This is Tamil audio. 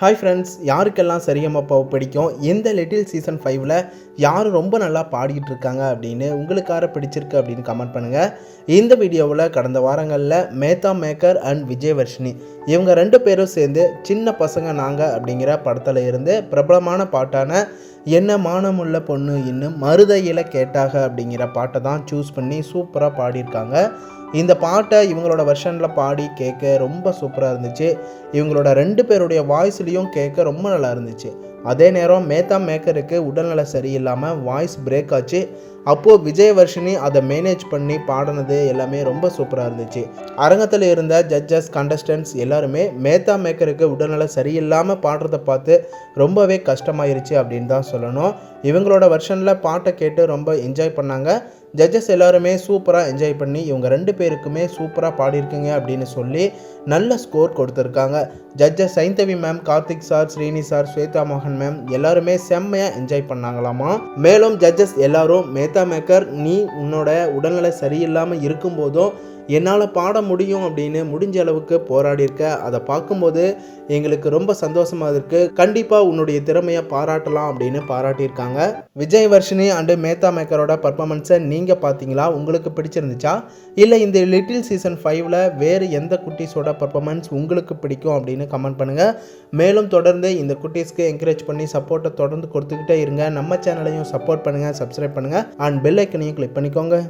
ஹாய் ஃப்ரெண்ட்ஸ், யாருக்கெல்லாம் சரிகமபாவை பிடிக்கும், இந்த லிட்டில் சீசன் 5ல் யார் ரொம்ப நல்லா பாடிக்கிட்டு இருக்காங்க அப்படின்னு உங்களுக்கு யாரை பிடிச்சிருக்கு அப்படின்னு கமெண்ட் பண்ணுங்கள். இந்த வீடியோவில் கடந்த வாரங்களில் மேத்தா மேக்கர் அண்ட் விஜயவர்ஷினி இவங்க 2 பேரும் சேர்ந்து சின்ன பசங்க நாங்கள் அப்படிங்கிற படத்தில் இருந்து பிரபலமான பாட்டான என்ன மானமுள்ள பொண்ணு இன்னும் மருதையில் கேட்டாக அப்படிங்கிற பாட்டை தான் சூஸ் பண்ணி சூப்பராக பாடியிருக்காங்க. இந்த பாட்டை இவங்களோட வெர்ஷனில் பாடி கேட்க ரொம்ப சூப்பராக இருந்துச்சு. இவங்களோட 2 பேருடைய வாய்ஸ்லேயும் கேட்க ரொம்ப நல்லா இருந்துச்சு. அதே நேரம் மேத்தா மேக்கருக்கு உடல்நலம் சரியில்லாமல் வாய்ஸ் பிரேக் ஆச்சு. அப்போது விஜயவர்ஷினி அதை மேனேஜ் பண்ணி பாடினது எல்லாமே ரொம்ப சூப்பராக இருந்துச்சு. அரங்கத்தில் இருந்த ஜட்ஜஸ், கண்டஸ்டன்ட்ஸ் எல்லாருமே மேத்தா மேக்கருக்கு உடல்நலம் சரியில்லாமல் பாடுறதை பார்த்து ரொம்பவே கஷ்டமாயிருச்சு அப்படின்னு தான் சொல்லணும். இவங்களோட வெர்ஷனில் பாட்டை கேட்டு ரொம்ப என்ஜாய் பண்ணாங்க. ஜட்ஜஸ் எல்லாருமே சூப்பராக என்ஜாய் பண்ணி இவங்க 2 பேருக்குமே சூப்பராக பாடியிருக்குங்க அப்படின்னு சொல்லி நல்ல ஸ்கோர் கொடுத்துருக்காங்க. Judges Saindhavi ma'am, Karthik sir, Srini sir, Swetha மோகன் மேம் எல்லாருமே செம்மையாக என்ஜாய் பண்ணாங்களாமா. மேலும் ஜட்ஜஸ் எல்லாரும் மேத்தா மேக்கர், நீ உன்னோட உடல்நிலை சரியில்லாமல் இருக்கும்போதும் என்னால் பாட முடியும் அப்படின்னு முடிஞ்ச அளவுக்கு போராடியிருக்க, அதை பார்க்கும்போது எங்களுக்கு ரொம்ப சந்தோஷமாக இருக்குது. கண்டிப்பாக உன்னுடைய திறமையை பாராட்டலாம் அப்படின்னு பாராட்டியிருக்காங்க. விஜயவர்ஷினி அண்டு மேத்தா மேக்கரோட பர்ஃபார்மன்ஸை நீங்கள் பார்த்தீங்களா? உங்களுக்கு பிடிச்சிருந்துச்சா? இல்லை இந்த லிட்டில் சீசன் 5ல் வேறு எந்த குட்டீஸோட பர்ஃபார்மன்ஸ் உங்களுக்கு பிடிக்கும் அப்படின்னு கமெண்ட் பண்ணுங்கள். மேலும் தொடர்ந்து இந்த குட்டீஸ்க்கு என்கரேஜ் பண்ணி சப்போர்ட்டை தொடர்ந்து கொடுத்துக்கிட்டே இருங்க. நம்ம சேனலையும் சப்போர்ட் பண்ணுங்கள், சப்ஸ்கிரைப் பண்ணுங்கள் அண்ட் பெல் ஐக்கனையும் கிளிக் பண்ணிக்கோங்க.